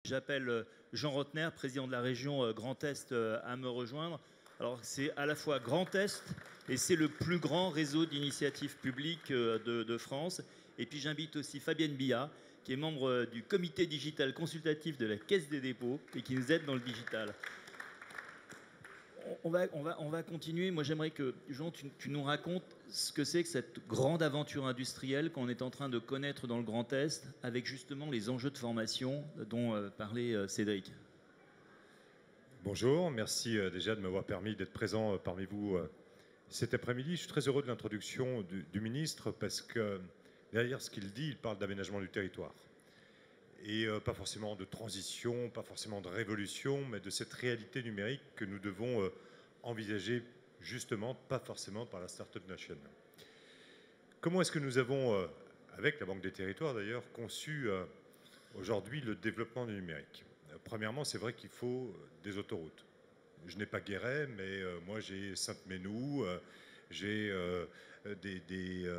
J'appelle Jean Rotner, président de la région Grand Est, à me rejoindre. Alors c'est à la fois Grand Est et c'est le plus grand réseau d'initiatives publiques de France. Et puis j'invite aussi Fabienne Billa, qui est membre du comité digital consultatif de la Caisse des dépôts et qui nous aide dans le digital. On va continuer. Moi, j'aimerais que, Jean, tu nous racontes ce que c'est que cette grande aventure industrielle qu'on est en train de connaître dans le Grand Est, avec justement les enjeux de formation dont parlait Cédric. Bonjour, merci déjà de m'avoir permis d'être présent parmi vous cet après-midi. Je suis très heureux de l'introduction du ministre parce que derrière ce qu'il dit, il parle d'aménagement du territoire. Et pas forcément de transition, pas forcément de révolution, mais de cette réalité numérique que nous devons envisager justement, pas forcément par la Startup Nation. Comment est-ce que nous avons, avec la Banque des Territoires d'ailleurs, conçu aujourd'hui le développement du numérique? Premièrement, c'est vrai qu'il faut des autoroutes. Je n'ai pas Guéret, mais moi j'ai Sainte-Menou, j'ai des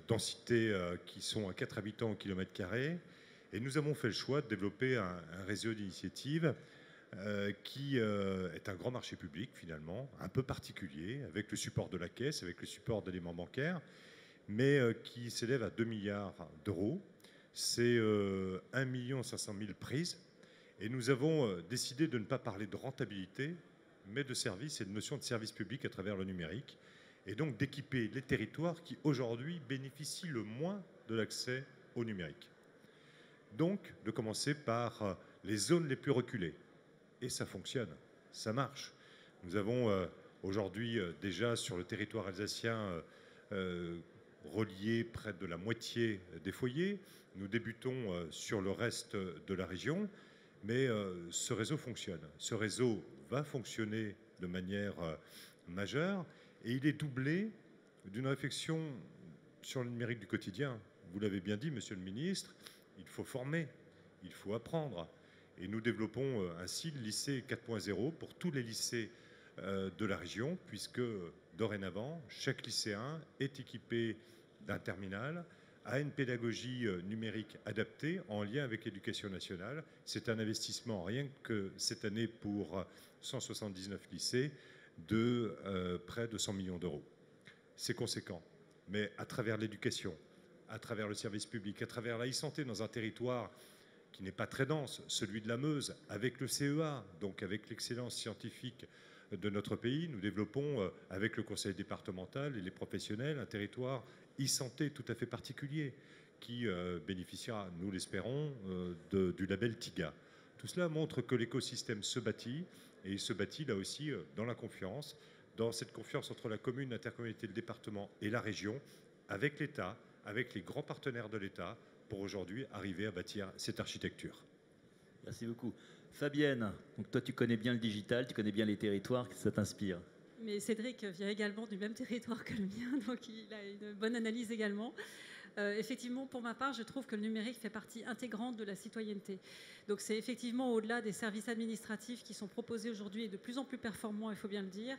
densités qui sont à 4 habitants au kilomètre carré. Et nous avons fait le choix de développer un réseau d'initiatives qui est un grand marché public finalement, un peu particulier, avec le support de la Caisse, avec le support d'éléments bancaires, mais qui s'élève à 2 milliards d'euros. C'est 1 500 000 prises. Et nous avons décidé de ne pas parler de rentabilité, mais de service et de notion de service public à travers le numérique. Et donc d'équiper les territoires qui aujourd'hui bénéficient le moins de l'accès au numérique. Donc, de commencer par les zones les plus reculées. Et ça fonctionne, ça marche. Nous avons aujourd'hui déjà sur le territoire alsacien relié près de la moitié des foyers. Nous débutons sur le reste de la région, mais ce réseau fonctionne. Ce réseau va fonctionner de manière majeure et il est doublé d'une réflexion sur le numérique du quotidien. Vous l'avez bien dit, monsieur le ministre, il faut former, il faut apprendre. Et nous développons ainsi le lycée 4.0 pour tous les lycées de la région, puisque dorénavant, chaque lycéen est équipé d'un terminal, a une pédagogie numérique adaptée en lien avec l'éducation nationale. C'est un investissement, rien que cette année, pour 179 lycées, de près de 100 millions d'euros. C'est conséquent, mais à travers l'éducation, à travers le service public, à travers la e-santé dans un territoire qui n'est pas très dense, celui de la Meuse, avec le CEA, donc avec l'excellence scientifique de notre pays, nous développons avec le conseil départemental et les professionnels un territoire e-santé tout à fait particulier qui bénéficiera, nous l'espérons, du label TIGA. Tout cela montre que l'écosystème se bâtit, et il se bâtit là aussi dans la confiance, dans cette confiance entre la commune, l'intercommunalité, le département et la région, avec l'État, avec les grands partenaires de l'État, pour aujourd'hui arriver à bâtir cette architecture. Merci beaucoup. Fabienne, donc toi tu connais bien le digital, tu connais bien les territoires, ça t'inspire? Mais Cédric vient également du même territoire que le mien, donc il a une bonne analyse également. Effectivement, pour ma part, je trouve que le numérique fait partie intégrante de la citoyenneté. Donc c'est effectivement au-delà des services administratifs qui sont proposés aujourd'hui et de plus en plus performants, il faut bien le dire.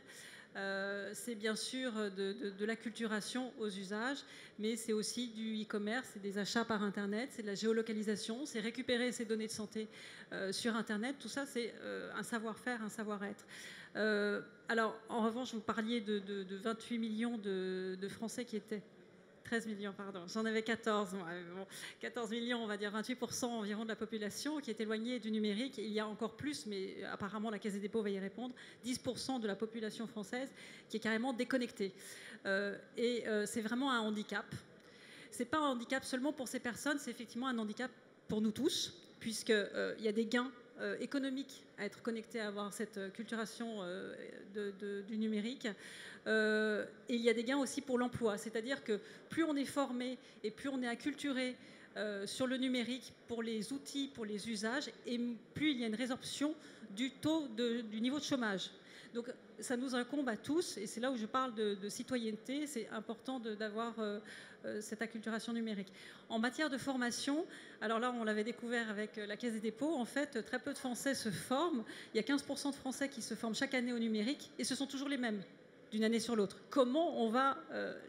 C'est bien sûr de l'acculturation aux usages, mais c'est aussi du e-commerce, c'est des achats par Internet, c'est de la géolocalisation, c'est récupérer ces données de santé sur Internet. Tout ça, c'est un savoir-faire, un savoir-être. Alors, en revanche, vous parliez de 28 millions de Français qui étaient... 13 millions, pardon. J'en avais 14. Bon, 14 millions, on va dire 28% environ de la population qui est éloignée du numérique. Il y a encore plus, mais apparemment la Caisse des dépôts va y répondre, 10% de la population française qui est carrément déconnectée. C'est vraiment un handicap. Ce n'est pas un handicap seulement pour ces personnes, c'est effectivement un handicap pour nous tous, puisqu'il y a des gains économique à être connecté, à avoir cette culturation du numérique. Et il y a des gains aussi pour l'emploi, c'est-à-dire que plus on est formé et plus on est acculturé sur le numérique pour les outils, pour les usages, et plus il y a une résorption du taux du niveau de chômage. Donc ça nous incombe à tous, et c'est là où je parle de citoyenneté, c'est important d'avoir cette acculturation numérique. En matière de formation, alors là on l'avait découvert avec la Caisse des dépôts, en fait très peu de Français se forment, il y a 15% de Français qui se forment chaque année au numérique, et ce sont toujours les mêmes d'une année sur l'autre. Comment on va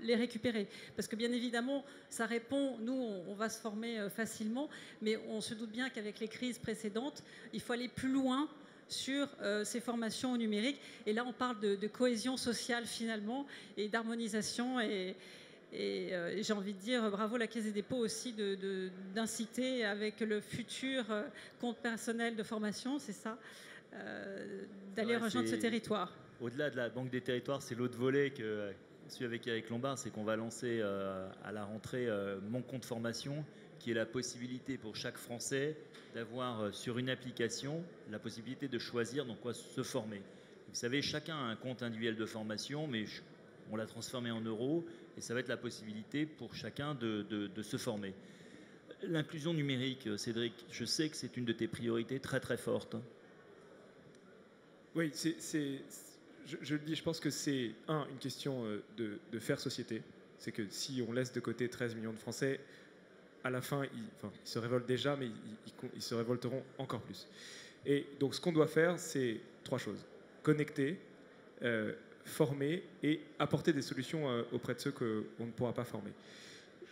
les récupérer? Parce que bien évidemment, ça répond, nous, on va se former facilement, mais on se doute bien qu'avec les crises précédentes, il faut aller plus loin sur ces formations au numérique. Et là, on parle de cohésion sociale finalement et d'harmonisation. Et j'ai envie de dire bravo la Caisse des dépôts aussi d'inciter avec le futur compte personnel de formation, c'est ça, d'aller rejoindre ce territoire. Au-delà de la Banque des territoires, c'est l'autre volet que celui avec Eric Lombard, c'est qu'on va lancer à la rentrée Mon compte formation, qui est la possibilité pour chaque Français d'avoir sur une application la possibilité de choisir dans quoi se former. Vous savez, chacun a un compte individuel de formation, mais on l'a transformé en euros et ça va être la possibilité pour chacun de se former. L'inclusion numérique, Cédric, je sais que c'est une de tes priorités très très fortes. Oui, je le dis, je pense que c'est une question de faire société. C'est que si on laisse de côté 13 millions de Français, à la fin, ils se révoltent déjà, mais ils se révolteront encore plus. Et donc, ce qu'on doit faire, c'est 3 choses. Connecter, former et apporter des solutions auprès de ceux qu'on ne pourra pas former.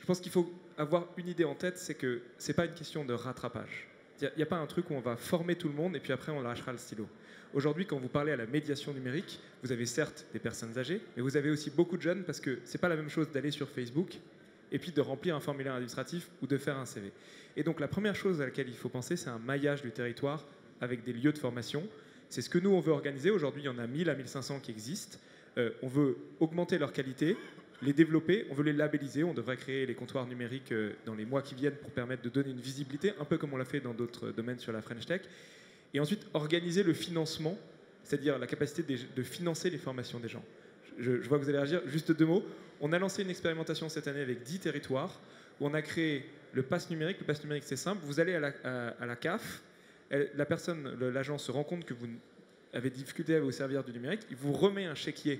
Je pense qu'il faut avoir une idée en tête, c'est que ce n'est pas une question de rattrapage. Il n'y a pas un truc où on va former tout le monde et puis après on lâchera le stylo. Aujourd'hui, quand vous parlez à la médiation numérique, vous avez certes des personnes âgées, mais vous avez aussi beaucoup de jeunes parce que ce n'est pas la même chose d'aller sur Facebook et puis de remplir un formulaire administratif ou de faire un CV. Et donc la première chose à laquelle il faut penser, c'est un maillage du territoire avec des lieux de formation. C'est ce que nous, on veut organiser. Aujourd'hui, il y en a 1000 à 1500 qui existent. On veut augmenter leur qualité, les développer, on veut les labelliser. On devrait créer les comptoirs numériques dans les mois qui viennent pour permettre de donner une visibilité, un peu comme on l'a fait dans d'autres domaines sur la French Tech. Et ensuite, organiser le financement, c'est-à-dire la capacité de financer les formations des gens. Je vois que vous allez réagir. Juste 2 mots. On a lancé une expérimentation cette année avec 10 territoires où on a créé le pass numérique. Le pass numérique, c'est simple. Vous allez à la CAF. La personne, l'agent se rend compte que vous avez des difficultés à vous servir du numérique. Il vous remet un chéquier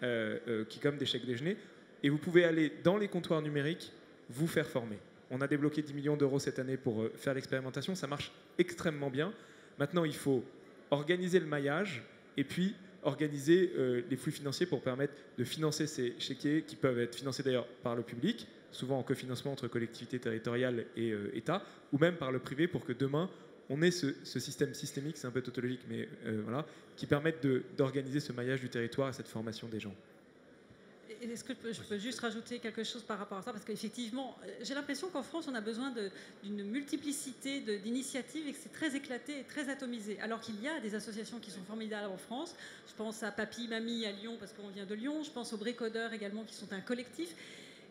qui est comme des chèques déjeuner. Et vous pouvez aller dans les comptoirs numériques vous faire former. On a débloqué 10 millions d'euros cette année pour faire l'expérimentation. Ça marche extrêmement bien. Maintenant, il faut organiser le maillage et puis organiser les flux financiers pour permettre de financer ces chéquiers qui peuvent être financés d'ailleurs par le public, souvent en cofinancement entre collectivités territoriales et État, ou même par le privé pour que demain, on ait ce système systémique, c'est un peu tautologique, mais voilà, qui permette d'organiser ce maillage du territoire et cette formation des gens. Est-ce que je peux juste rajouter quelque chose par rapport à ça? Parce qu'effectivement, j'ai l'impression qu'en France, on a besoin d'une multiplicité d'initiatives et que c'est très éclaté et très atomisé. Alors qu'il y a des associations qui sont formidables en France. Je pense à Papy, Mamie à Lyon, parce qu'on vient de Lyon. Je pense aux Brécodeurs également, qui sont un collectif.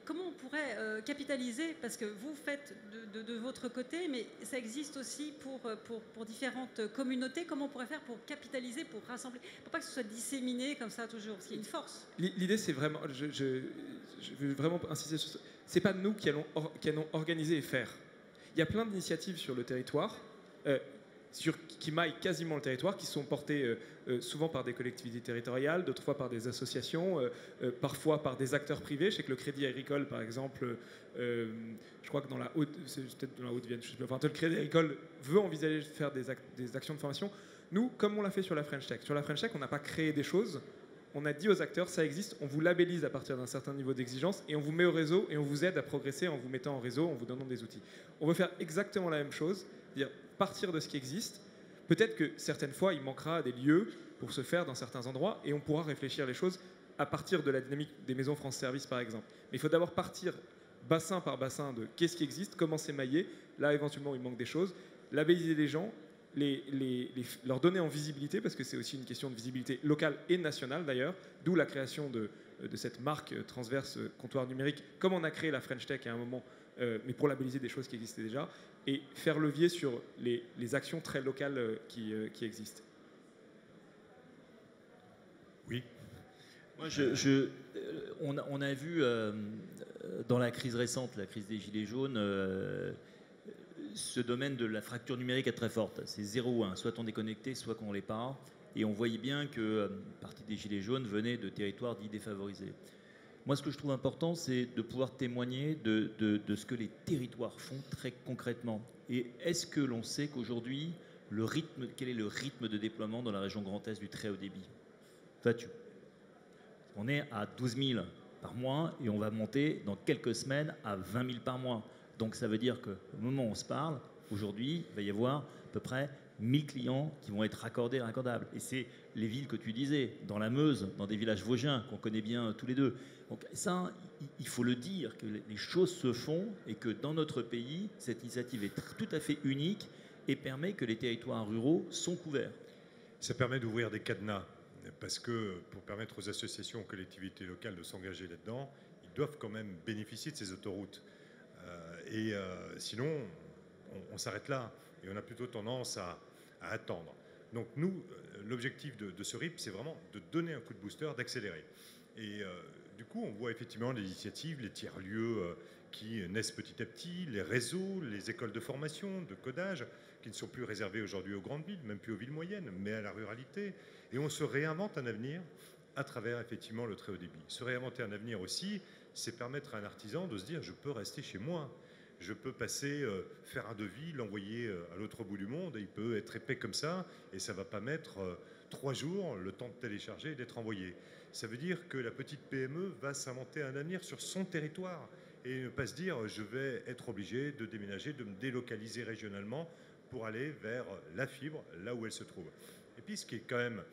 Comment on pourrait capitaliser? Parce que vous faites de votre côté, mais ça existe aussi pour différentes communautés. Comment on pourrait faire pour capitaliser, pour rassembler, pour pas que ce soit disséminé comme ça toujours? Parce qu'il y a une force. L'idée, c'est vraiment, je veux vraiment insister sur ça. C'est pas nous qui allons organiser et faire. Il y a plein d'initiatives sur le territoire qui maillent quasiment le territoire, qui sont portées souvent par des collectivités territoriales, d'autres fois par des associations, parfois par des acteurs privés. Je sais que le Crédit Agricole, par exemple, je crois que c'est peut-être dans la Haute-Vienne, je sais pas, enfin, le Crédit Agricole veut envisager de faire des actions de formation. Nous, comme on l'a fait sur la French Tech, on n'a pas créé des choses. On a dit aux acteurs, ça existe, on vous labellise à partir d'un certain niveau d'exigence et on vous met au réseau et on vous aide à progresser en vous mettant en réseau, en vous donnant des outils. On veut faire exactement la même chose, dire partir de ce qui existe. Peut-être que certaines fois, il manquera des lieux pour se faire dans certains endroits et on pourra réfléchir les choses à partir de la dynamique des maisons France Service, par exemple. Mais il faut d'abord partir bassin par bassin de qu'est-ce qui existe, comment c'est maillé. Là, éventuellement, il manque des choses. Labelliser les gens, leur donner en visibilité, parce que c'est aussi une question de visibilité locale et nationale d'ailleurs, d'où la création de cette marque transverse comptoir numérique, comme on a créé la French Tech à un moment, mais pour labelliser des choses qui existaient déjà, et faire levier sur les actions très locales qui existent. Oui. Moi, on a vu dans la crise récente, la crise des Gilets jaunes, ce domaine de la fracture numérique est très forte. C'est 0 ou 1. Soit on est connecté, soit qu'on ne l'est pas. Et on voyait bien que une partie des Gilets jaunes venait de territoires dits défavorisés. Moi, ce que je trouve important, c'est de pouvoir témoigner de ce que les territoires font très concrètement. Et est-ce que l'on sait qu'aujourd'hui, quel est le rythme de déploiement dans la région Grand Est du très haut débit? On est à 12 000 par mois et on va monter dans quelques semaines à 20 000 par mois. Donc ça veut dire qu'au moment où on se parle, aujourd'hui, il va y avoir à peu près 1000 clients qui vont être raccordables. Et c'est les villes que tu disais, dans la Meuse, dans des villages vosgiens qu'on connaît bien tous les deux. Donc ça, il faut le dire, que les choses se font et que dans notre pays, cette initiative est tout à fait unique et permet que les territoires ruraux sont couverts. Ça permet d'ouvrir des cadenas, parce que pour permettre aux associations, aux collectivités locales de s'engager là-dedans, ils doivent quand même bénéficier de ces autoroutes. Sinon, on s'arrête là et on a plutôt tendance à attendre. Donc nous, l'objectif de ce RIP, c'est vraiment de donner un coup de booster, d'accélérer. Et du coup, on voit effectivement les initiatives, les tiers-lieux qui naissent petit à petit, les réseaux, les écoles de formation, de codage, qui ne sont plus réservées aujourd'hui aux grandes villes, même plus aux villes moyennes, mais à la ruralité. Et on se réinvente un avenir à travers effectivement le très haut débit. Se réinventer un avenir aussi, c'est permettre à un artisan de se dire « je peux rester chez moi ». Je peux passer, faire un devis, l'envoyer à l'autre bout du monde, et il peut être épais comme ça, et ça ne va pas mettre 3 jours le temps de télécharger et d'être envoyé. Ça veut dire que la petite PME va s'inventer un avenir sur son territoire, et ne pas se dire je vais être obligé de déménager, de me délocaliser régionalement pour aller vers la fibre, là où elle se trouve. Et puis ce qui est quand même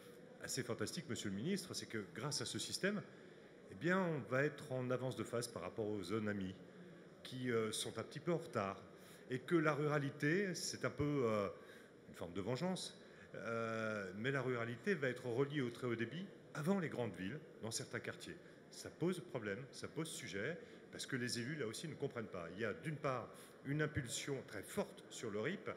assez fantastique, monsieur le ministre, c'est que grâce à ce système, eh bien, on va être en avance de phase par rapport aux zones amies, qui sont un petit peu en retard, et que la ruralité, c'est un peu une forme de vengeance, mais la ruralité va être reliée au très haut débit avant les grandes villes, dans certains quartiers. Ça pose problème, ça pose sujet, parce que les élus, là aussi, ne comprennent pas. Il y a d'une part une impulsion très forte sur le RIP,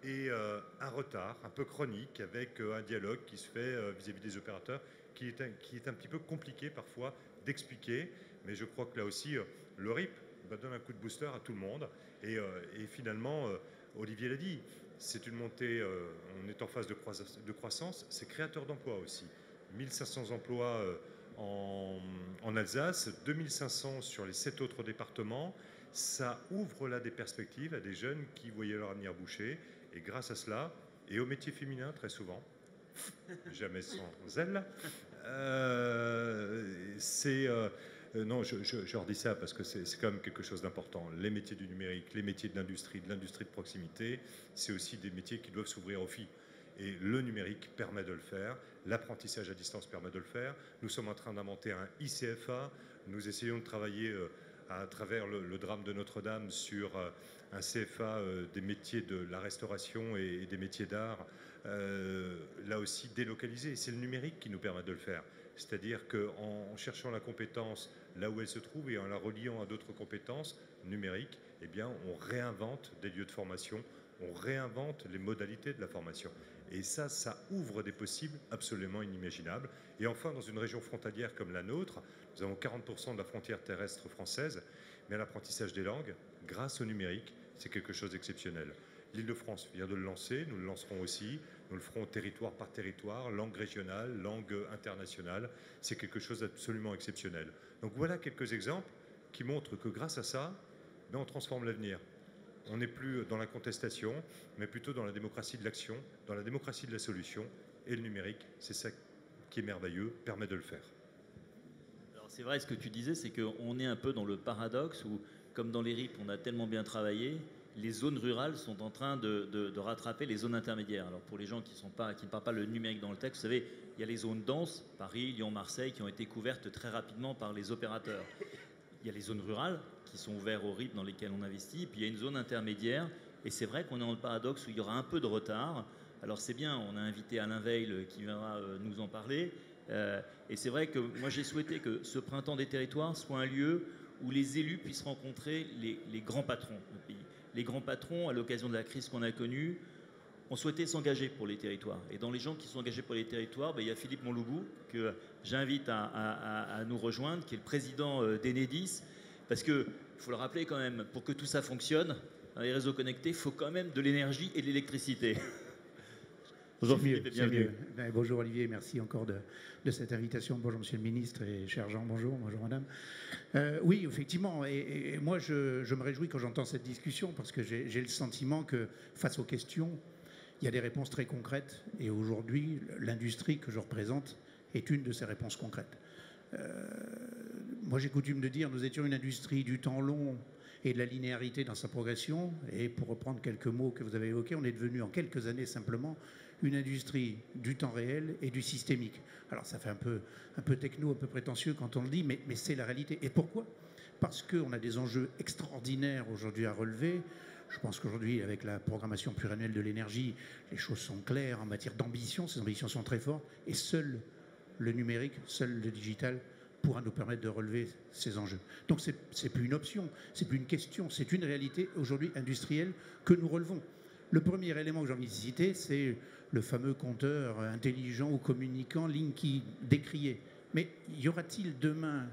et un retard un peu chronique, avec un dialogue qui se fait vis-à-vis des opérateurs, qui est un petit peu compliqué parfois d'expliquer, mais je crois que là aussi, le RIP donne un coup de booster à tout le monde. Et finalement, Olivier l'a dit, c'est une montée, on est en phase de croissance, c'est créateur d'emplois aussi. 1500 emplois en Alsace, 2500 sur les 7 autres départements. Ça ouvre là des perspectives à des jeunes qui voyaient leur avenir bouché. Et grâce à cela, et aux métiers féminins très souvent, jamais sans zèle, non, je redis ça parce que c'est quand même quelque chose d'important. Les métiers du numérique, les métiers de l'industrie de proximité, c'est aussi des métiers qui doivent s'ouvrir aux filles. Et le numérique permet de le faire, l'apprentissage à distance permet de le faire. Nous sommes en train d'inventer un ICFA, nous essayons de travailler à travers le drame de Notre-Dame sur un CFA des métiers de la restauration et des métiers d'art, là aussi délocalisé. C'est le numérique qui nous permet de le faire. C'est-à-dire qu'en cherchant la compétence là où elle se trouve et en la reliant à d'autres compétences numériques, eh bien, on réinvente des lieux de formation, on réinvente les modalités de la formation. Et ça ouvre des possibles absolument inimaginables. Et enfin, dans une région frontalière comme la nôtre, nous avons 40% de la frontière terrestre française, mais l'apprentissage des langues, grâce au numérique, c'est quelque chose d'exceptionnel. L'Île-de-France vient de le lancer, nous le lancerons aussi, nous le ferons territoire par territoire, langue régionale, langue internationale, c'est quelque chose d'absolument exceptionnel. Donc voilà quelques exemples qui montrent que grâce à ça, on transforme l'avenir. On n'est plus dans la contestation, mais plutôt dans la démocratie de l'action, dans la démocratie de la solution, et le numérique, c'est ça qui est merveilleux, permet de le faire. Alors c'est vrai, ce que tu disais, c'est qu'on est un peu dans le paradoxe où, comme dans les RIP, on a tellement bien travaillé, les zones rurales sont en train de rattraper les zones intermédiaires. Alors pour les gens qui ne parlent pas le numérique dans le texte, vous savez, il y a les zones denses, Paris, Lyon, Marseille, qui ont été couvertes très rapidement par les opérateurs. Il y a les zones rurales qui sont ouvertes au RIP dans lesquelles on investit, puis il y a une zone intermédiaire, et c'est vrai qu'on est dans le paradoxe où il y aura un peu de retard. Alors c'est bien, on a invité Alain Veil qui viendra nous en parler, et c'est vrai que moi j'ai souhaité que ce printemps des territoires soit un lieu où les élus puissent rencontrer les grands patrons du pays. Les grands patrons, à l'occasion de la crise qu'on a connue, ont souhaité s'engager pour les territoires. Et dans les gens qui sont engagés pour les territoires, il y a Philippe Monloubou, que j'invite à nous rejoindre, qui est le président d'Enedis. Parce qu'il faut le rappeler quand même, pour que tout ça fonctionne, dans les réseaux connectés, il faut quand même de l'énergie et de l'électricité. Bonjour Philippe, bienvenue. Bonjour Olivier, merci encore de cette invitation. Bonjour Monsieur le Ministre et cher Jean, bonjour Madame. Oui, effectivement, et moi je me réjouis quand j'entends cette discussion parce que j'ai le sentiment que face aux questions, il y a des réponses très concrètes et aujourd'hui, l'industrie que je représente est une de ces réponses concrètes. Moi, j'ai coutume de dire, nous étions une industrie du temps long et de la linéarité dans sa progression. Et pour reprendre quelques mots que vous avez évoqués, on est devenu en quelques années simplement une industrie du temps réel et du systémique. Alors ça fait un peu techno, un peu prétentieux quand on le dit, mais c'est la réalité. Et pourquoi ? Parce qu'on a des enjeux extraordinaires aujourd'hui à relever. Je pense qu'aujourd'hui, avec la programmation pluriannuelle de l'énergie, les choses sont claires en matière d'ambition. Ces ambitions sont très fortes. Et seul le numérique, seul le digital pourra nous permettre de relever ces enjeux. Donc c'est plus une option, c'est plus une question, c'est une réalité aujourd'hui industrielle que nous relevons. Le premier élément que j'ai envie de citer, c'est le fameux compteur intelligent ou communicant Linky décrié. Mais y aura-t-il demain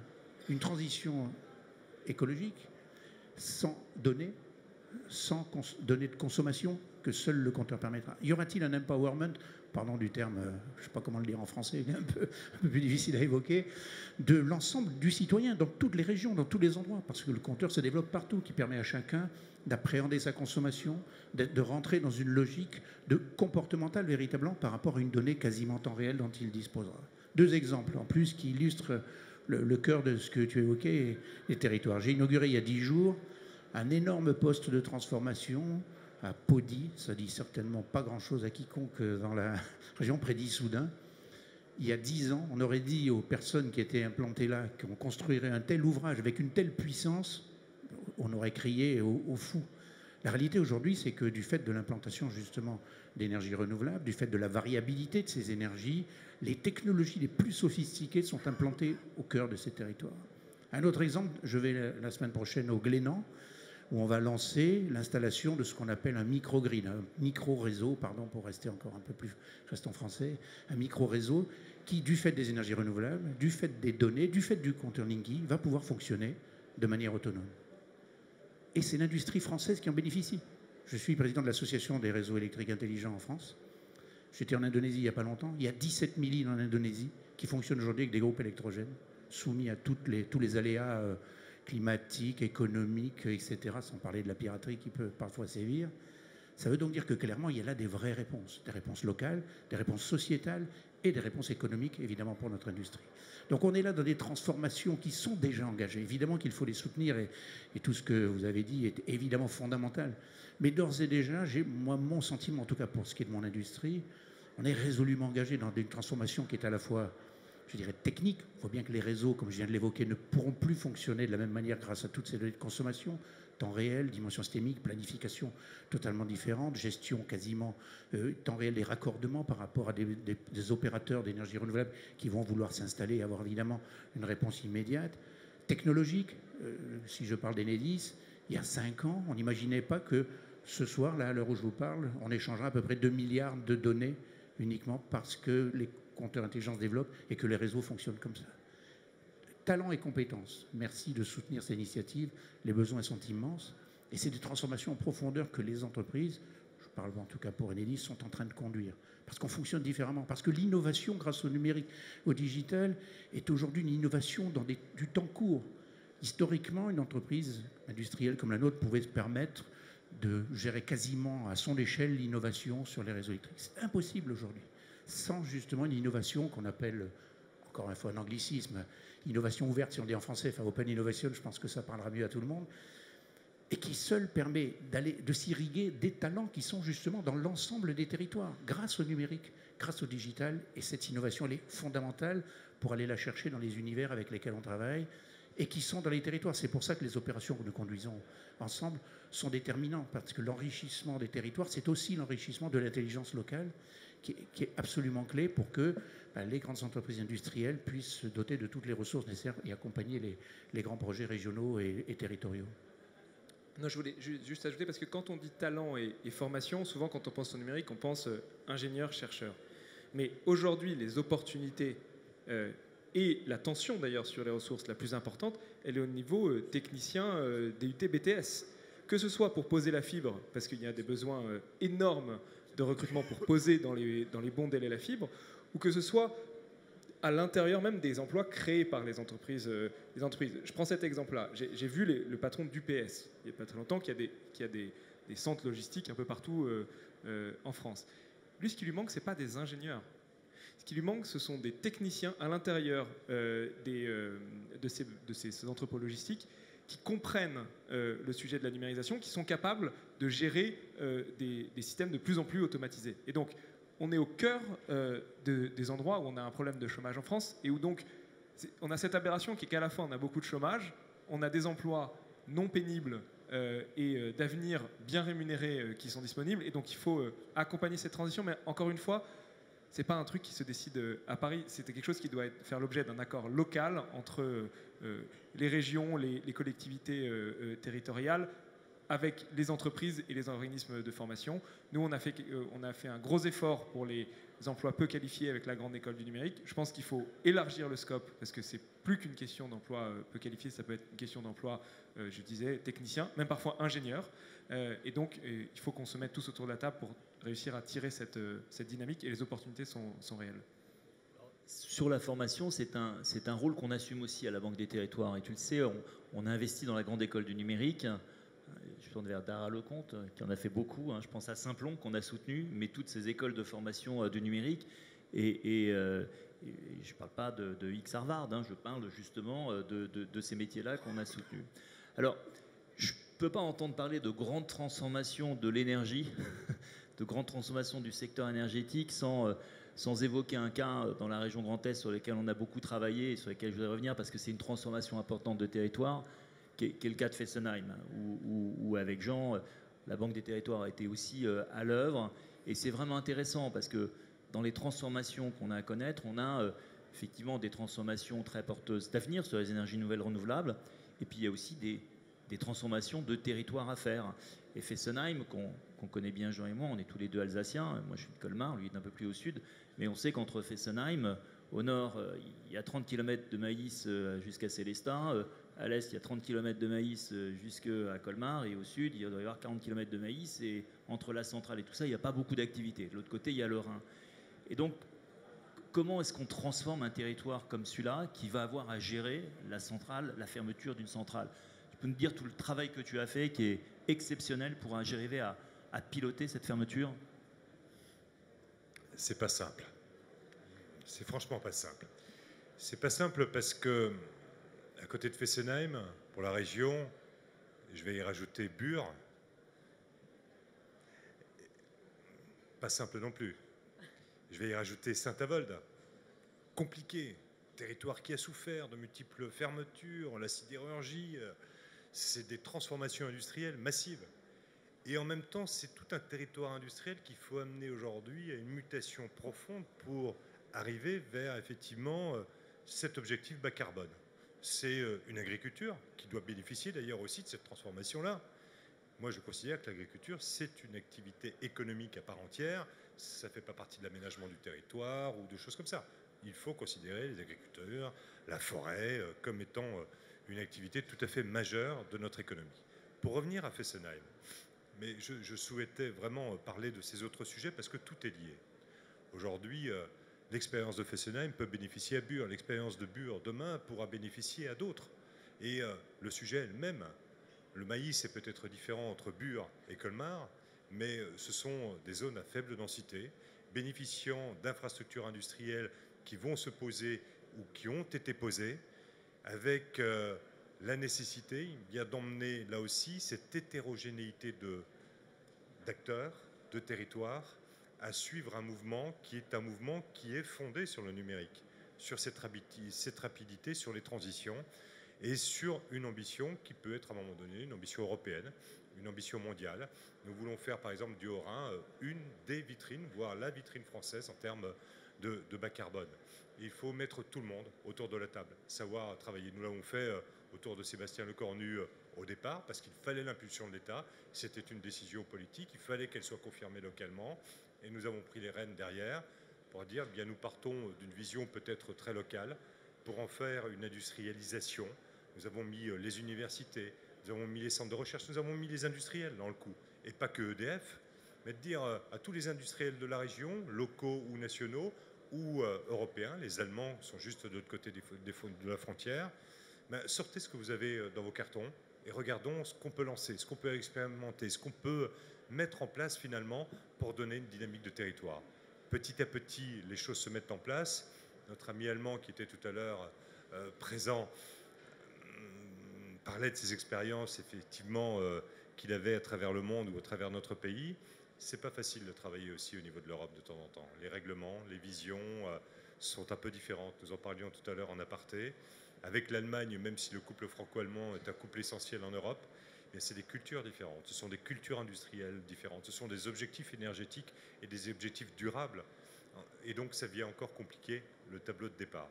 une transition écologique sans données de consommation que seul le compteur permettra? Y aura-t-il un empowerment, pardon du terme, je ne sais pas comment le dire en français, il est un peu plus difficile à évoquer, de l'ensemble du citoyen dans toutes les régions, dans tous les endroits, parce que le compteur se développe partout, qui permet à chacun d'appréhender sa consommation, de rentrer dans une logique de comportementale véritablement par rapport à une donnée quasiment en temps réel dont il disposera. Deux exemples en plus qui illustrent le cœur de ce que tu évoquais, les territoires. J'ai inauguré il y a 10 jours un énorme poste de transformation à Pody, ça dit certainement pas grand-chose à quiconque dans la région, près d'Issoudun. Il y a 10 ans, on aurait dit aux personnes qui étaient implantées là qu'on construirait un tel ouvrage avec une telle puissance, on aurait crié au fou. La réalité aujourd'hui, c'est que du fait de l'implantation justement d'énergies renouvelables, du fait de la variabilité de ces énergies, les technologies les plus sophistiquées sont implantées au cœur de ces territoires. Un autre exemple, je vais la semaine prochaine au Glénan, où on va lancer l'installation de ce qu'on appelle un microgrid, un micro-réseau, pardon, pour rester encore un peu plus, je reste en français, un micro-réseau qui, du fait des énergies renouvelables, du fait des données, du fait du compteur Linky, va pouvoir fonctionner de manière autonome. Et c'est l'industrie française qui en bénéficie. Je suis président de l'association des réseaux électriques intelligents en France. J'étais en Indonésie il n'y a pas longtemps. Il y a 17 000 îles en Indonésie qui fonctionnent aujourd'hui avec des groupes électrogènes, soumis à tous les aléas climatiques, économiques, etc., sans parler de la piraterie qui peut parfois sévir. Ça veut donc dire que clairement, il y a là des vraies réponses, des réponses locales, des réponses sociétales et des réponses économiques, évidemment, pour notre industrie. Donc on est là dans des transformations qui sont déjà engagées. Évidemment qu'il faut les soutenir et tout ce que vous avez dit est évidemment fondamental. Mais d'ores et déjà, moi, mon sentiment, en tout cas pour ce qui est de mon industrie, on est résolument engagé dans une transformation qui est à la fois, je dirais, technique. Il faut bien que les réseaux, comme je viens de l'évoquer, ne pourront plus fonctionner de la même manière grâce à toutes ces données de consommation. Temps réel, dimension systémique, planification totalement différente, gestion quasiment temps réel des raccordements par rapport à des opérateurs d'énergie renouvelable qui vont vouloir s'installer et avoir évidemment une réponse immédiate. Technologique, si je parle d'Enedis, il y a 5 ans, on n'imaginait pas que ce soir, là, à l'heure où je vous parle, on échangera à peu près 2 milliards de données uniquement parce que les compteurs intelligents se développent et que les réseaux fonctionnent comme ça. Talent et compétences. Merci de soutenir ces initiatives. Les besoins sont immenses. Et c'est des transformations en profondeur que les entreprises, je parle en tout cas pour Enedis, sont en train de conduire. Parce qu'on fonctionne différemment. Parce que l'innovation grâce au numérique, au digital, est aujourd'hui une innovation dans du temps court. Historiquement, une entreprise industrielle comme la nôtre pouvait se permettre de gérer quasiment à son échelle l'innovation sur les réseaux électriques. C'est impossible aujourd'hui. Sans justement une innovation qu'on appelle, encore une fois un anglicisme, innovation ouverte, si on dit en français, enfin open innovation, je pense que ça parlera mieux à tout le monde, et qui seul permet de s'irriguer des talents qui sont justement dans l'ensemble des territoires, grâce au numérique, grâce au digital, et cette innovation, elle est fondamentale pour aller la chercher dans les univers avec lesquels on travaille, et qui sont dans les territoires. C'est pour ça que les opérations que nous conduisons ensemble sont déterminantes, parce que l'enrichissement des territoires, c'est aussi l'enrichissement de l'intelligence locale, qui est absolument clé pour que les grandes entreprises industrielles puissent se doter de toutes les ressources nécessaires et accompagner les grands projets régionaux et territoriaux. Non, je voulais juste ajouter, parce que quand on dit talent et formation, souvent quand on pense au numérique, on pense ingénieur, chercheur. Mais aujourd'hui, les opportunités et la tension d'ailleurs sur les ressources la plus importante, elle est au niveau technicien DUT BTS. Que ce soit pour poser la fibre, parce qu'il y a des besoins énormes de recrutement pour poser dans les bons délais la fibre, ou que ce soit à l'intérieur même des emplois créés par les entreprises. Je prends cet exemple-là. J'ai vu le patron d'UPS, il n'y a pas très longtemps, qui a des centres logistiques un peu partout en France. Lui, ce qui lui manque, ce n'est pas des ingénieurs. Ce qui lui manque, ce sont des techniciens à l'intérieur de ces entrepôts logistiques qui comprennent le sujet de la numérisation, qui sont capables de gérer des systèmes de plus en plus automatisés. Et donc, on est au cœur des endroits où on a un problème de chômage en France et où donc on a cette aberration qui est qu'à la fois on a beaucoup de chômage, on a des emplois non pénibles et d'avenir bien rémunérés qui sont disponibles. Et donc, il faut accompagner cette transition. Mais encore une fois, ce n'est pas un truc qui se décide à Paris. C'était quelque chose qui doit faire l'objet d'un accord local entre les régions, les collectivités territoriales, avec les entreprises et les organismes de formation. Nous, on a fait un gros effort pour les emplois peu qualifiés avec la grande école du numérique. Je pense qu'il faut élargir le scope parce que c'est plus qu'une question d'emploi peu qualifié, ça peut être une question d'emploi, je disais, technicien, même parfois ingénieur. Et donc, il faut qu'on se mette tous autour de la table pour réussir à tirer cette dynamique et les opportunités sont réelles. Sur la formation, c'est un rôle qu'on assume aussi à la Banque des Territoires. Et tu le sais, on a investi dans la grande école du numérique. Je tourne vers Dara Lecomte, qui en a fait beaucoup. Je pense à Simplon, qu'on a soutenu, mais toutes ces écoles de formation du numérique. Et je ne parle pas de X Harvard, je parle justement de ces métiers-là qu'on a soutenus. Alors, je ne peux pas entendre parler de grande transformation de l'énergie, de grande transformation du secteur énergétique sans évoquer un cas dans la région Grand Est sur lequel on a beaucoup travaillé et sur lequel je voudrais revenir parce que c'est une transformation importante de territoire, qui est le cas de Fessenheim, où avec Jean, la Banque des Territoires a été aussi à l'œuvre. Et c'est vraiment intéressant parce que dans les transformations qu'on a à connaître, on a effectivement des transformations très porteuses d'avenir sur les énergies nouvelles renouvelables. Et puis il y a aussi des transformations de territoire à faire. Et Fessenheim, qu'on connaît bien Jean et moi, on est tous les deux Alsaciens. Moi je suis de Colmar, lui est un peu plus au sud. Mais on sait qu'entre Fessenheim, au nord, il y a 30 km de maïs jusqu'à Célestat. À l'est, il y a 30 km de maïs jusqu'à Colmar. Et au sud, il doit y avoir 40 km de maïs. Et entre la centrale et tout ça, il n'y a pas beaucoup d'activité. De l'autre côté, il y a le Rhin. Et donc, comment est-ce qu'on transforme un territoire comme celui-là qui va avoir à gérer la centrale, la fermeture d'une centrale? Tu peux nous dire tout le travail que tu as fait qui est exceptionnel pour arriver à piloter cette fermeture? C'est pas simple. C'est franchement pas simple. C'est pas simple parce que, à côté de Fessenheim, pour la région, je vais y rajouter Bure. Pas simple non plus. Je vais y rajouter Saint-Avold. Compliqué. Territoire qui a souffert de multiples fermetures, la sidérurgie. C'est des transformations industrielles massives. Et en même temps, c'est tout un territoire industriel qu'il faut amener aujourd'hui à une mutation profonde pour arriver vers effectivement cet objectif bas carbone. C'est une agriculture qui doit bénéficier d'ailleurs aussi de cette transformation-là. Moi, je considère que l'agriculture, c'est une activité économique à part entière. Ça ne fait pas partie de l'aménagement du territoire ou de choses comme ça. Il faut considérer les agriculteurs, la forêt, comme étant une activité tout à fait majeure de notre économie. Pour revenir à Fessenheim, mais je souhaitais vraiment parler de ces autres sujets parce que tout est lié. Aujourd'hui, l'expérience de Fessenheim peut bénéficier à Bure. L'expérience de Bure, demain, pourra bénéficier à d'autres. Et le sujet est le même. Le maïs est peut-être différent entre Bure et Colmar, mais ce sont des zones à faible densité, bénéficiant d'infrastructures industrielles qui vont se poser ou qui ont été posées, avec la nécessité d'emmener là aussi cette hétérogénéité d'acteurs, de territoires, à suivre un mouvement qui est fondé sur le numérique, sur cette rapidité, sur les transitions et sur une ambition qui peut être à un moment donné une ambition européenne, une ambition mondiale. Nous voulons faire par exemple du Haut-Rhin une des vitrines, voire la vitrine française en termes de bas carbone. Il faut mettre tout le monde autour de la table, savoir travailler. Nous l'avons fait autour de Sébastien Lecornu au départ, parce qu'il fallait l'impulsion de l'État. C'était une décision politique, il fallait qu'elle soit confirmée localement. Et nous avons pris les rênes derrière pour dire, bien, nous partons d'une vision peut-être très locale pour en faire une industrialisation. Nous avons mis les universités, nous avons mis les centres de recherche, nous avons mis les industriels dans le coup. Et pas que EDF, mais de dire à tous les industriels de la région, locaux ou nationaux, ou européens, les Allemands sont juste de l'autre côté de la frontière, ben, sortez ce que vous avez dans vos cartons et regardons ce qu'on peut lancer, ce qu'on peut expérimenter, ce qu'on peut mettre en place finalement pour donner une dynamique de territoire. petit à petit, les choses se mettent en place. Notre ami allemand qui était tout à l'heure présent parlait de ses expériences, effectivement, qu'il avait à travers le monde ou à travers notre pays. C'est pas facile de travailler aussi au niveau de l'Europe de temps en temps. Les règlements, les visions sont un peu différentes. Nous en parlions tout à l'heure en aparté. Avec l'Allemagne, même si le couple franco-allemand est un couple essentiel en Europe, c'est des cultures différentes. Ce sont des cultures industrielles différentes. Ce sont des objectifs énergétiques et des objectifs durables. Et donc, ça vient encore compliquer le tableau de départ.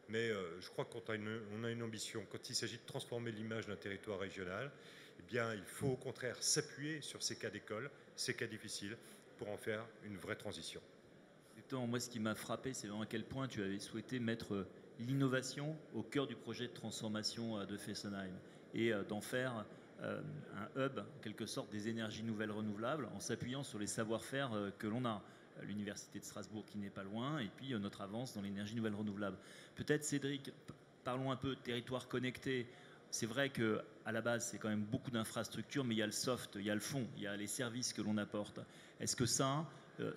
Mais je crois que quand on a une ambition, quand il s'agit de transformer l'image d'un territoire régional, eh bien, il faut au contraire s'appuyer sur ces cas d'école, ces cas difficiles, pour en faire une vraie transition. Moi, ce qui m'a frappé, c'est à quel point tu avais souhaité mettre l'innovation au cœur du projet de transformation de Fessenheim et d'en faire un hub, en quelque sorte, des énergies nouvelles renouvelables, en s'appuyant sur les savoir-faire que l'on a. L'université de Strasbourg qui n'est pas loin, et puis notre avance dans l'énergie nouvelle renouvelable. Peut-être, Cédric, parlons un peu de territoire connecté. C'est vrai qu'à la base, c'est quand même beaucoup d'infrastructures, mais il y a le soft, il y a le fond, il y a les services que l'on apporte. Est-ce que ça,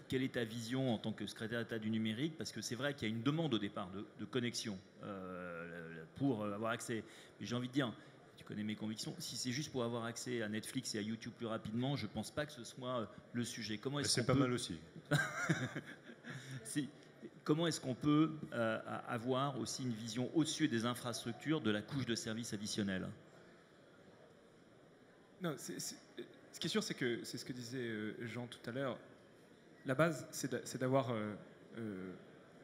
quelle est ta vision en tant que secrétaire d'État du numérique? Parce que c'est vrai qu'il y a une demande au départ de connexion pour avoir accès. Mais j'ai envie de dire, tu connais mes convictions, si c'est juste pour avoir accès à Netflix et à YouTube plus rapidement, je ne pense pas que ce soit le sujet. Comment est-ce c'est pas mal aussi. Comment est-ce qu'on peut avoir aussi une vision au-dessus des infrastructures de la couche de services additionnels? Non, ce qui est sûr, c'est que c'est ce que disait Jean tout à l'heure. La base, c'est d'avoir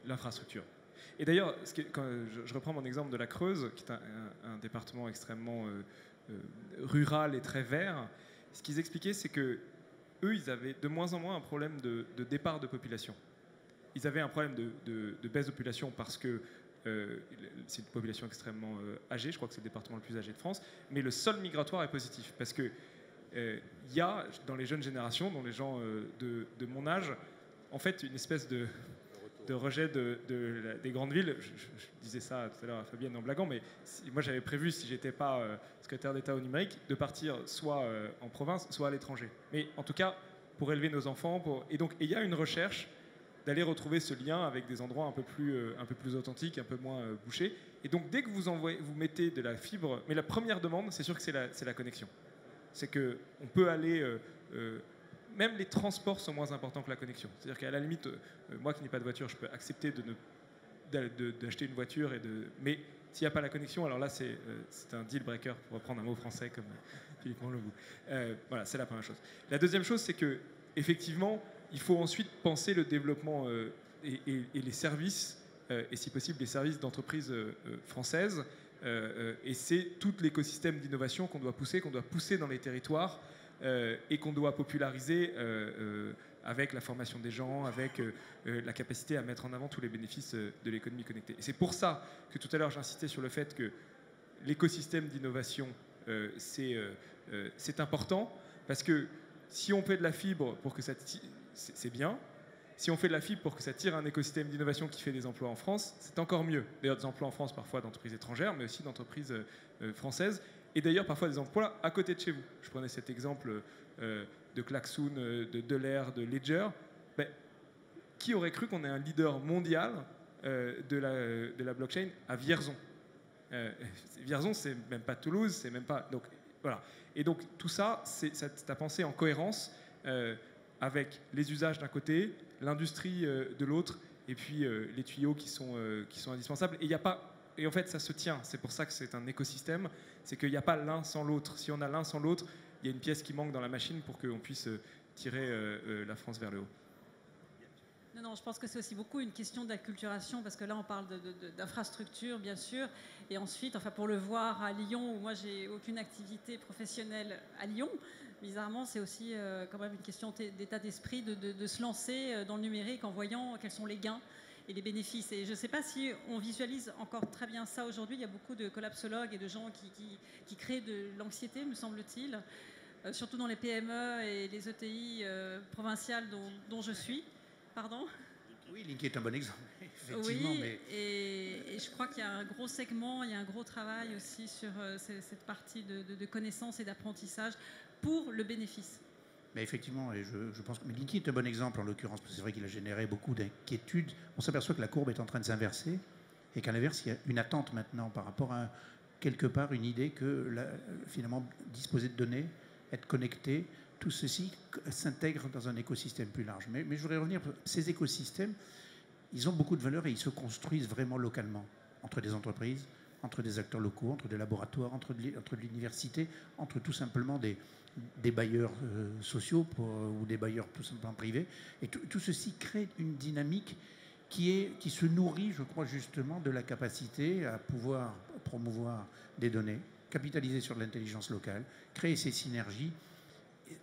l'infrastructure. Et d'ailleurs, quand je reprends mon exemple de la Creuse, qui est un département extrêmement rural et très vert, ce qu'ils expliquaient, c'est que eux, ils avaient de moins en moins un problème de départ de population. Ils avaient un problème de baisse de population parce que c'est une population extrêmement âgée, je crois que c'est le département le plus âgé de France, mais le solde migratoire est positif parce que il y a dans les jeunes générations, dans les gens de mon âge, en fait une espèce de rejet des grandes villes. Je disais ça tout à l'heure à Fabienne en blaguant, mais moi j'avais prévu, si j'étais pas secrétaire d'État au numérique, de partir soit en province, soit à l'étranger. Mais en tout cas, pour élever nos enfants. Et donc, il y a une recherche d'aller retrouver ce lien avec des endroits un peu plus authentiques, un peu moins bouchés. Et donc, dès que vous mettez de la fibre, mais la première demande, c'est sûr que c'est la connexion. C'est qu'on peut aller... même les transports sont moins importants que la connexion. C'est-à-dire qu'à la limite, moi qui n'ai pas de voiture, je peux accepter d'acheter une voiture, mais s'il n'y a pas la connexion, alors là, c'est un deal breaker, pour reprendre un mot français comme Philippe Monlebout. Voilà, c'est la première chose. La deuxième chose, c'est que effectivement, il faut ensuite penser le développement et les services, et si possible, les services d'entreprises françaises. Et c'est tout l'écosystème d'innovation qu'on doit pousser dans les territoires et qu'on doit populariser avec la formation des gens, avec la capacité à mettre en avant tous les bénéfices de l'économie connectée. Et c'est pour ça que tout à l'heure j'insistais sur le fait que l'écosystème d'innovation c'est important, parce que si on fait de la fibre pour que ça c'est bien. Si on fait de la fibre pour que ça tire un écosystème d'innovation qui fait des emplois en France, c'est encore mieux. D'ailleurs, des emplois en France, parfois d'entreprises étrangères, mais aussi d'entreprises françaises. Et d'ailleurs, parfois des emplois à côté de chez vous. Je prenais cet exemple de Klaxoon, de Delair, de Ledger. Ben, qui aurait cru qu'on ait un leader mondial de la blockchain à Vierzon? Vierzon, c'est même pas Toulouse, c'est même pas... Donc, voilà. Et donc, tout ça, c'est à penser en cohérence avec les usages d'un côté, l'industrie de l'autre, et puis les tuyaux qui sont indispensables. Et en fait, ça se tient. C'est pour ça que c'est un écosystème. C'est qu'il n'y a pas l'un sans l'autre. Si on a l'un sans l'autre, il y a une pièce qui manque dans la machine pour qu'on puisse tirer la France vers le haut. Non, je pense que c'est aussi beaucoup une question d'acculturation, parce que là, on parle d'infrastructure, bien sûr. Et ensuite, enfin, pour le voir à Lyon, où moi, j'ai aucune activité professionnelle à Lyon, bizarrement, c'est aussi quand même une question d'état d'esprit de se lancer dans le numérique en voyant quels sont les gains et les bénéfices. Et je ne sais pas si on visualise encore très bien ça aujourd'hui. Il y a beaucoup de collapsologues et de gens qui créent de l'anxiété, me semble-t-il, surtout dans les PME et les ETI provinciales dont je suis. Pardon ? Oui, Linky est un bon exemple, effectivement. Oui, mais... et je crois qu'il y a un gros segment, il y a un gros travail aussi sur cette partie de connaissance et d'apprentissage pour le bénéfice. Mais effectivement, et je pense que Linky est un bon exemple en l'occurrence, parce que c'est vrai qu'il a généré beaucoup d'inquiétudes. On s'aperçoit que la courbe est en train de s'inverser et qu'à l'inverse, il y a une attente maintenant par rapport à quelque part une idée que finalement disposer de données, être connecté, tout ceci s'intègre dans un écosystème plus large. Mais je voudrais revenir, ces écosystèmes, ils ont beaucoup de valeur et ils se construisent vraiment localement, entre des entreprises, entre des acteurs locaux, entre des laboratoires, entre de l'université, entre tout simplement des bailleurs sociaux ou des bailleurs tout simplement privés. Et tout ceci crée une dynamique qui se nourrit, je crois, justement de la capacité à pouvoir promouvoir des données, capitaliser sur l'intelligence locale, créer ces synergies.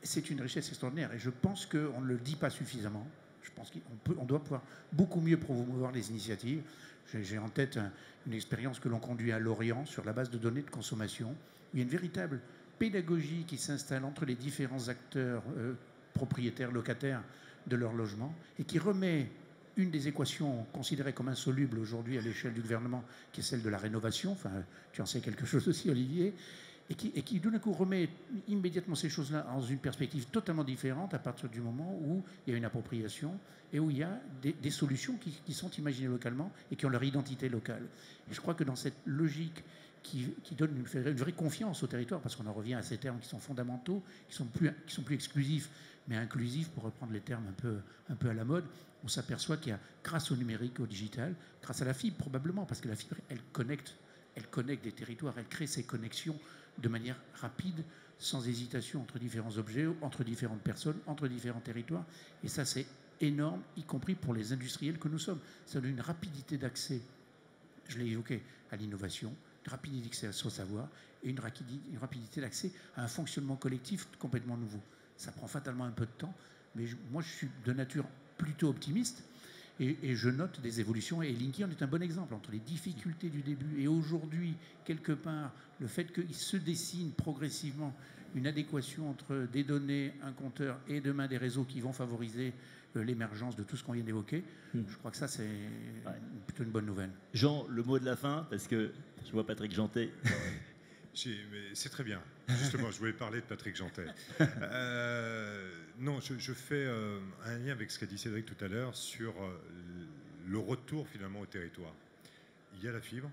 C'est une richesse extraordinaire et je pense qu'on ne le dit pas suffisamment. Je pense qu'on doit pouvoir beaucoup mieux promouvoir les initiatives. J'ai en tête une expérience que l'on conduit à Lorient sur la base de données de consommation, où il y a une véritable pédagogie qui s'installe entre les différents acteurs propriétaires, locataires de leur logement, et qui remet une des équations considérées comme insolubles aujourd'hui à l'échelle du gouvernement, qui est celle de la rénovation. Enfin, tu en sais quelque chose aussi, Olivier. Et qui tout d'un coup remet immédiatement ces choses-là dans une perspective totalement différente à partir du moment où il y a une appropriation et où il y a des solutions qui sont imaginées localement et qui ont leur identité locale. Et je crois que dans cette logique qui donne une vraie confiance au territoire, parce qu'on en revient à ces termes qui sont fondamentaux, qui sont plus exclusifs, mais inclusifs, pour reprendre les termes un peu à la mode, on s'aperçoit qu'il y a, grâce au numérique, au digital, grâce à la fibre probablement, parce que la fibre, elle connecte des territoires, elle crée ces connexions de manière rapide, sans hésitation entre différents objets, entre différentes personnes, entre différents territoires. Et ça, c'est énorme, y compris pour les industriels que nous sommes. Ça donne une rapidité d'accès, je l'ai évoqué, à l'innovation, une rapidité d'accès au savoir et une rapidité d'accès à un fonctionnement collectif complètement nouveau. Ça prend fatalement un peu de temps, mais moi, je suis de nature plutôt optimiste. Et je note des évolutions, et Linky en est un bon exemple, entre les difficultés du début et aujourd'hui, quelque part, le fait qu'il se dessine progressivement une adéquation entre des données, un compteur et demain des réseaux qui vont favoriser l'émergence de tout ce qu'on vient d'évoquer. Je crois que ça, c'est plutôt une bonne nouvelle. Jean, le mot de la fin, parce que je vois Patrick Jeantet. C'est très bien. Justement, je voulais parler de Patrick Jeantet. Non, je fais un lien avec ce qu'a dit Cédric tout à l'heure sur le retour finalement au territoire. Il y a la fibre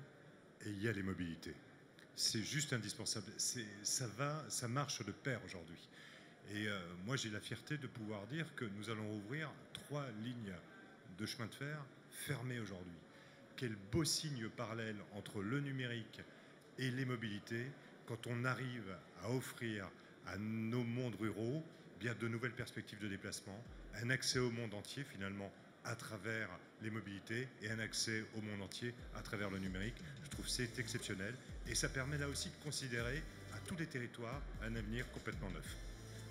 et il y a les mobilités. C'est juste indispensable. Ça marche de pair aujourd'hui. Et moi, j'ai la fierté de pouvoir dire que nous allons ouvrir 3 lignes de chemin de fer fermées aujourd'hui. Quel beau signe parallèle entre le numérique et les mobilités, quand on arrive à offrir à nos mondes ruraux bien de nouvelles perspectives de déplacement, un accès au monde entier finalement à travers les mobilités et un accès au monde entier à travers le numérique. Je trouve que c'est exceptionnel et ça permet là aussi de considérer à tous les territoires un avenir complètement neuf.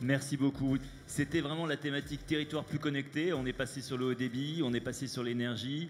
Merci beaucoup. C'était vraiment la thématique territoire plus connecté. On est passé sur le haut débit, on est passé sur l'énergie.